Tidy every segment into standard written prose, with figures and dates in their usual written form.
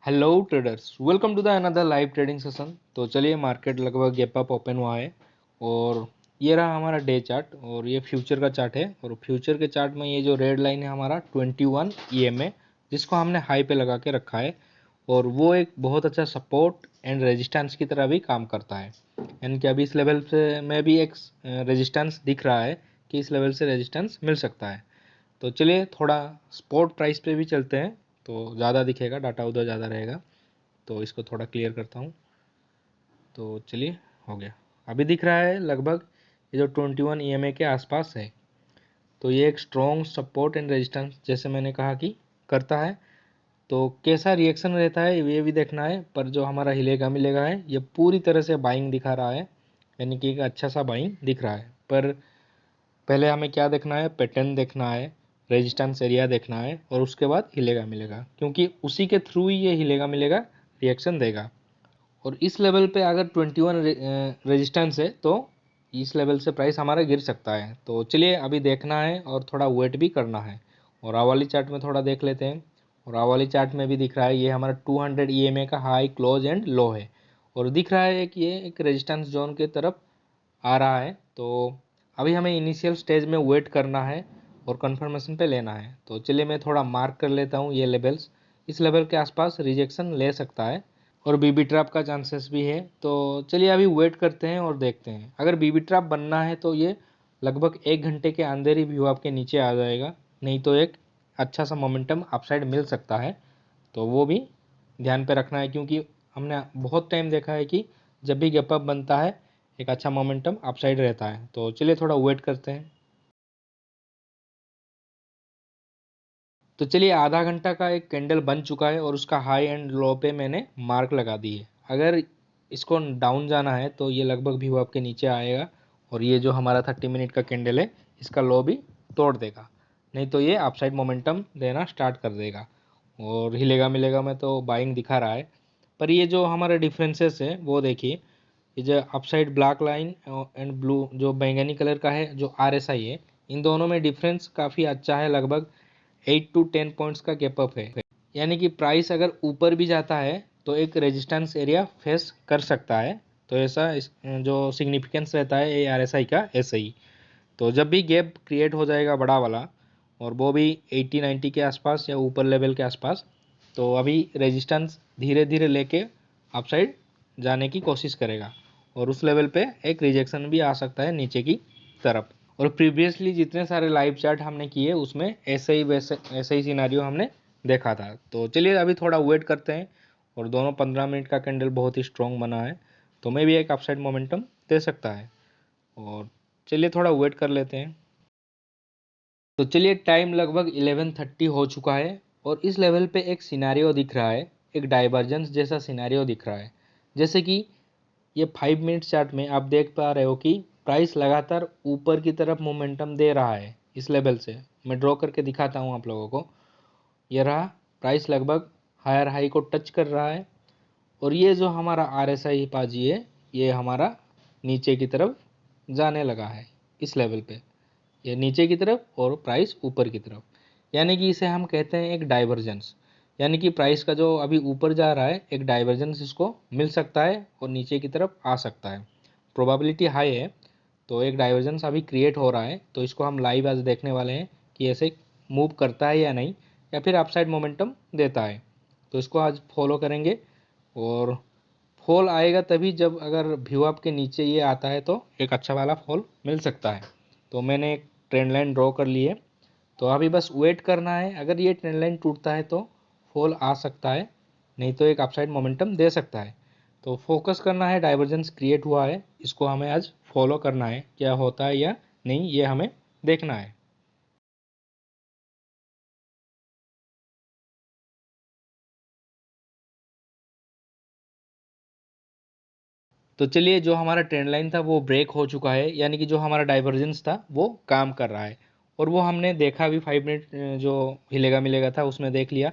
Hello traders, welcome to the another live trading session. तो चलिए, market लगभग gap up open हुआ है और ये रहा हमारा डे चार्ट और ये फ्यूचर का चार्ट है। और फ्यूचर के चार्ट में ये जो रेड लाइन है हमारा 21 EMA, जिसको हमने हाई पे लगा के रखा है और वो एक बहुत अच्छा सपोर्ट एंड रेजिस्टेंस की तरह भी काम करता है। यानी कि अभी इस लेवल से में भी एक रेजिस्टेंस दिख रहा है कि इस लेवल से रेजिस्टेंस मिल सकता है। तो चलिए थोड़ा स्पॉट प्राइस पे भी चलते हैं, तो ज़्यादा दिखेगा, डाटा उधर ज़्यादा रहेगा। तो इसको थोड़ा क्लियर करता हूँ। तो चलिए, हो गया। अभी दिख रहा है लगभग ये जो 21 EMA के आसपास है। तो ये एक स्ट्रॉन्ग सपोर्ट एंड रेजिस्टेंस, जैसे मैंने कहा कि करता है। तो कैसा रिएक्शन रहता है ये भी देखना है। पर जो हमारा हिलेगा मिलेगा है, ये पूरी तरह से बाइंग दिखा रहा है, यानी कि एक अच्छा सा बाइंग दिख रहा है। पर पहले हमें क्या देखना है, पैटर्न देखना है, रेजिस्टेंस एरिया देखना है और उसके बाद हिलेगा मिलेगा, क्योंकि उसी के थ्रू ही ये हिलेगा मिलेगा रिएक्शन देगा। और इस लेवल पे अगर 21 रेजिस्टेंस है तो इस लेवल से प्राइस हमारा गिर सकता है। तो चलिए अभी देखना है और थोड़ा वेट भी करना है। और आवाली चार्ट में थोड़ा देख लेते हैं। और आवाली चार्ट में भी दिख रहा है ये हमारा 200 EMA का हाई, क्लोज एंड लो है। और दिख रहा है कि ये एक रेजिस्टेंस जोन के तरफ आ रहा है। तो अभी हमें इनिशियल स्टेज में वेट करना है और कंफर्मेशन पे लेना है। तो चलिए मैं थोड़ा मार्क कर लेता हूँ ये लेवल्स। इस लेवल के आसपास रिजेक्शन ले सकता है और बीबी ट्रैप का चांसेस भी है। तो चलिए अभी वेट करते हैं और देखते हैं। अगर बीबी ट्रैप बनना है तो ये लगभग 1 घंटे के अंदर ही व्यू आपके नीचे आ जाएगा, नहीं तो एक अच्छा सा मोमेंटम अपसाइड मिल सकता है। तो वो भी ध्यान पे रखना है, क्योंकि हमने बहुत टाइम देखा है कि जब भी गैप अप बनता है एक अच्छा मोमेंटम अपसाइड रहता है। तो चलिए थोड़ा वेट करते हैं। तो चलिए, आधा घंटा का एक कैंडल बन चुका है और उसका हाई एंड लो पे मैंने मार्क लगा दी है। अगर इसको डाउन जाना है तो ये लगभग भी वो आपके नीचे आएगा और ये जो हमारा 30 मिनट का कैंडल है इसका लो भी तोड़ देगा, नहीं तो ये अपसाइड मोमेंटम देना स्टार्ट कर देगा और हिलेगा मिलेगा में तो बाइंग दिखा रहा है। पर ये जो हमारा डिफरेंसेस है वो देखिए, ये जो upside black line and blue जो बैंगनी कलर का है जो RSI है, इन दोनों में डिफरेंस काफ़ी अच्छा है। लगभग 8 to 10 पॉइंट्स का गैप अप है। यानी कि प्राइस अगर ऊपर भी जाता है तो एक रेजिस्टेंस एरिया फेस कर सकता है। तो ऐसा जो सिग्निफिकेंस रहता है ARSI का, ऐसा ही। तो जब भी गैप क्रिएट हो जाएगा बड़ा वाला, और वो भी 80-90 के आसपास या ऊपर लेवल के आसपास, तो अभी रेजिस्टेंस धीरे धीरे लेके अपसाइड जाने की कोशिश करेगा और उस लेवल पे एक रिजेक्शन भी आ सकता है नीचे की तरफ। और प्रीवियसली जितने सारे लाइव चार्ट हमने किए उसमें ऐसे ही सिनारियो हमने देखा था। तो चलिए अभी थोड़ा वेट करते हैं। और दोनों 15 मिनट का कैंडल बहुत ही स्ट्रॉन्ग बना है, तो मैं भी एक अपसाइड मोमेंटम दे सकता है। और चलिए थोड़ा वेट कर लेते हैं। तो चलिए, टाइम लगभग 11:30 हो चुका है और इस लेवल पे एक सिनारियो दिख रहा है, एक डाइवर्जेंस जैसा सिनारियो दिख रहा है। जैसे कि ये 5 मिनट चार्ट में आप देख पा रहे हो कि प्राइस लगातार ऊपर की तरफ मोमेंटम दे रहा है इस लेवल से। मैं ड्रॉ करके दिखाता हूँ आप लोगों को। ये रहा, प्राइस लगभग हायर हाई को टच कर रहा है और ये जो हमारा RSI पाजी है ये हमारा नीचे की तरफ जाने लगा है इस लेवल पे। ये नीचे की तरफ और प्राइस ऊपर की तरफ, यानी कि इसे हम कहते हैं एक डाइवर्जेंस। यानी कि प्राइस का जो अभी ऊपर जा रहा है एक डाइवर्जेंस इसको मिल सकता है और नीचे की तरफ आ सकता है। प्रोबेबिलिटी हाई है। तो एक डाइवर्जेंस अभी क्रिएट हो रहा है, तो इसको हम लाइव आज देखने वाले हैं कि ऐसे मूव करता है या नहीं, या फिर अपसाइड मोमेंटम देता है। तो इसको आज फॉलो करेंगे। और फॉल आएगा तभी जब अगर व्यू अप के नीचे ये आता है तो एक अच्छा वाला फॉल मिल सकता है। तो मैंने एक ट्रेंड लाइन ड्रॉ कर ली है। तो अभी बस वेट करना है। अगर ये ट्रेंड लाइन टूटता है तो फॉल आ सकता है, नहीं तो एक अपसाइड मोमेंटम दे सकता है। तो फोकस करना है, डाइवर्जेंस क्रिएट हुआ है, इसको हमें आज फॉलो करना है, क्या होता है या नहीं ये हमें देखना है। तो चलिए, जो हमारा ट्रेंड लाइन था वो ब्रेक हो चुका है, यानी कि जो हमारा डाइवर्जेंस था वो काम कर रहा है। और वो हमने देखा भी 5 मिनट जो हिलेगा मिलेगा था उसमें देख लिया।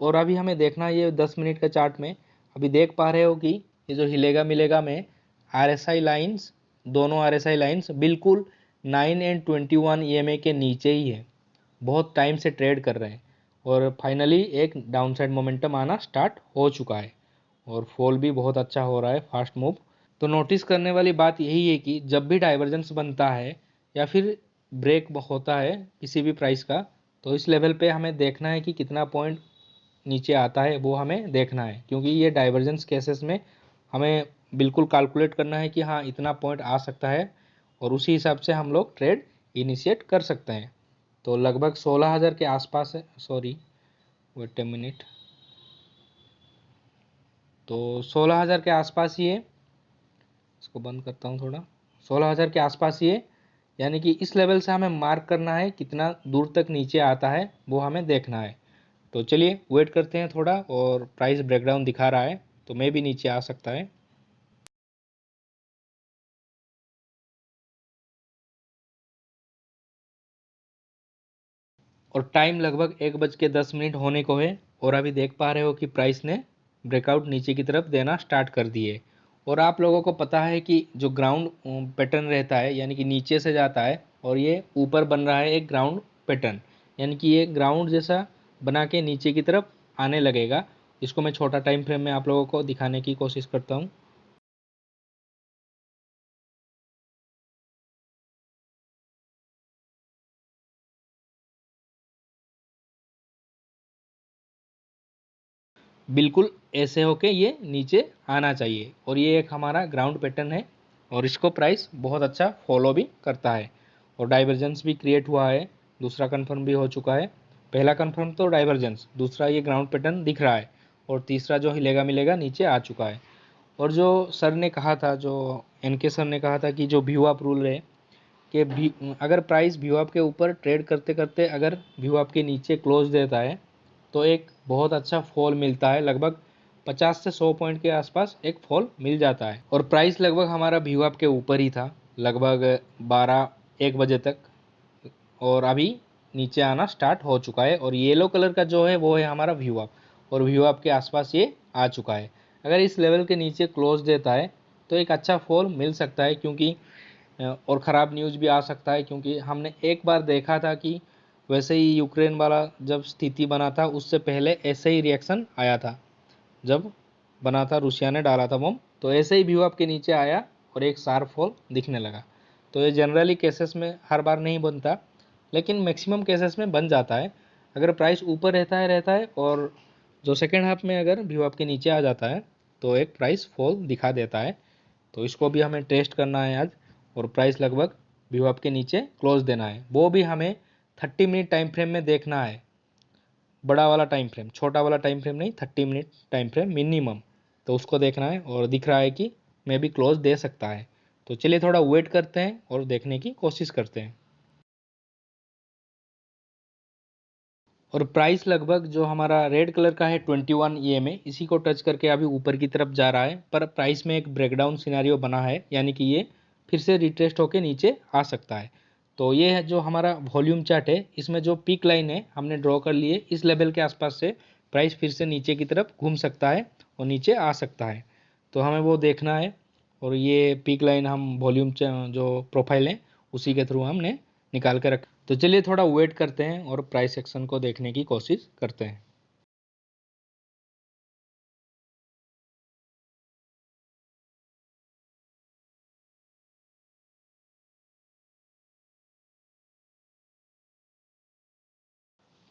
और अभी हमें देखना है ये 10 मिनट का चार्ट में। अभी देख पा रहे हो कि ये जो हिलेगा मिलेगा में RSI लाइंस, दोनों RSI लाइंस बिल्कुल 9 and 21 EMA के नीचे ही है। बहुत टाइम से ट्रेड कर रहे हैं और फाइनली एक डाउनसाइड मोमेंटम आना स्टार्ट हो चुका है और फॉल भी बहुत अच्छा हो रहा है, फास्ट मूव। तो नोटिस करने वाली बात यही है कि जब भी डाइवर्जेंस बनता है या फिर ब्रेक होता है किसी भी प्राइस का, तो इस लेवल पे हमें देखना है कि कितना पॉइंट नीचे आता है, वो हमें देखना है, क्योंकि ये डाइवर्जेंस केसेस में हमें बिल्कुल कैलकुलेट करना है कि हाँ इतना पॉइंट आ सकता है और उसी हिसाब से हम लोग ट्रेड इनिशिएट कर सकते हैं। तो लगभग 16,000 के आसपास है, सॉरी वेट ए मिनट, तो 16,000 के आसपास ही है। इसको बंद करता हूँ थोड़ा। 16,000 के आसपास ही है, यानी कि इस लेवल से हमें मार्क करना है कितना दूर तक नीचे आता है, वो हमें देखना है। तो चलिए वेट करते हैं थोड़ा, और प्राइस ब्रेकडाउन दिखा रहा है तो मैं भी नीचे आ सकता है। और टाइम लगभग 1:10 होने को है और अभी देख पा रहे हो कि प्राइस ने ब्रेकआउट नीचे की तरफ देना स्टार्ट कर दिए। और आप लोगों को पता है कि जो ग्राउंड पैटर्न रहता है, यानी कि नीचे से जाता है और ये ऊपर बन रहा है एक ग्राउंड पैटर्न, यानी कि ये ग्राउंड जैसा बना के नीचे की तरफ आने लगेगा। इसको मैं छोटा टाइम फ्रेम में आप लोगों को दिखाने की कोशिश करता हूँ। बिल्कुल ऐसे होके ये नीचे आना चाहिए, और ये एक हमारा ग्राउंड पैटर्न है और इसको प्राइस बहुत अच्छा फॉलो भी करता है और डाइवर्जेंस भी क्रिएट हुआ है। दूसरा कंफर्म भी हो चुका है। पहला कंफर्म तो डाइवर्जेंस, दूसरा ये ग्राउंड पैटर्न दिख रहा है, और तीसरा जो हिलेगा मिलेगा नीचे आ चुका है। और जो सर ने कहा था, जो एनके सर ने कहा था कि जो व्यू अप रूल है कि भी अगर प्राइस व्यू अप के ऊपर ट्रेड करते करते अगर व्यू अप के नीचे क्लोज देता है तो एक बहुत अच्छा फॉल मिलता है, लगभग 50 से 100 पॉइंट के आसपास एक फॉल मिल जाता है। और प्राइस लगभग हमारा व्यू अप के ऊपर ही था लगभग 12-1 बजे तक, और अभी नीचे आना स्टार्ट हो चुका है। और येलो कलर का जो है वो है हमारा व्यू अप, और व्यू अप के आसपास ये आ चुका है। अगर इस लेवल के नीचे क्लोज देता है तो एक अच्छा फॉल मिल सकता है, क्योंकि और ख़राब न्यूज़ भी आ सकता है, क्योंकि हमने एक बार देखा था कि वैसे ही यूक्रेन वाला जब स्थिति बना था उससे पहले ऐसे ही रिएक्शन आया था, जब बना था रूसिया ने डाला था बम, तो ऐसे ही व्यू आपके नीचे आया और एक शार्प फॉल दिखने लगा। तो ये जनरली केसेस में हर बार नहीं बनता, लेकिन मैक्सिमम केसेस में बन जाता है। अगर प्राइस ऊपर रहता है और जो सेकेंड हाफ में अगर व्यू आपके नीचे आ जाता है तो एक प्राइस फॉल दिखा देता है। तो इसको भी हमें टेस्ट करना है आज, और प्राइस लगभग व्यू अप के नीचे क्लोज देना है, वो भी हमें 30 मिनट टाइम फ्रेम में देखना है। बड़ा वाला टाइम फ्रेम, छोटा वाला टाइम फ्रेम नहीं, 30 मिनट टाइम फ्रेम मिनिमम। तो उसको देखना है, और दिख रहा है कि मैं भी क्लोज दे सकता है। तो चलिए थोड़ा वेट करते हैं और देखने की कोशिश करते हैं। और प्राइस लगभग जो हमारा रेड कलर का है 21 EMA, इसी को टच करके अभी ऊपर की तरफ जा रहा है, पर प्राइस में एक ब्रेकडाउन सिनेरियो बना है, यानी कि ये फिर से रिट्रेस्ट होके नीचे आ सकता है। तो ये है जो हमारा वॉल्यूम चार्ट है, इसमें जो पीक लाइन है हमने ड्रॉ कर लिए, इस लेवल के आसपास से प्राइस फिर से नीचे की तरफ घूम सकता है और नीचे आ सकता है। तो हमें वो देखना है, और ये पीक लाइन हम वॉल्यूम जो प्रोफाइल है उसी के थ्रू हमने निकाल के रख। तो चलिए थोड़ा वेट करते हैं और प्राइस एक्शन को देखने की कोशिश करते हैं।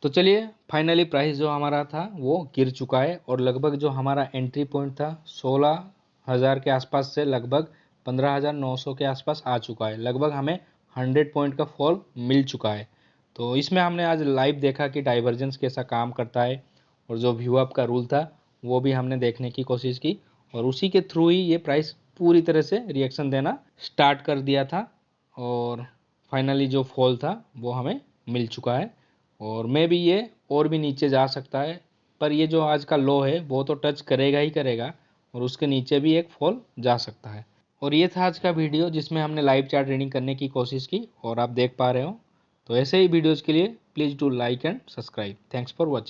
तो चलिए फाइनली प्राइस जो हमारा था वो गिर चुका है, और लगभग जो हमारा एंट्री पॉइंट था 16,000 के आसपास से लगभग 15,900 के आसपास आ चुका है। लगभग हमें 100 पॉइंट का फॉल मिल चुका है। तो इसमें हमने आज लाइव देखा कि डाइवर्जेंस कैसा काम करता है, और जो व्यू अप का रूल था वो भी हमने देखने की कोशिश की, और उसी के थ्रू ही ये प्राइस पूरी तरह से रिएक्शन देना स्टार्ट कर दिया था। और फाइनली जो फॉल था वो हमें मिल चुका है, और मे भी ये और भी नीचे जा सकता है, पर ये जो आज का लो है वो तो टच करेगा ही करेगा, और उसके नीचे भी एक फॉल जा सकता है। और ये था आज का वीडियो जिसमें हमने लाइव चार्ट रीडिंग करने की कोशिश की, और आप देख पा रहे हो। तो ऐसे ही वीडियोज़ के लिए please do like and subscribe. Thanks for watching.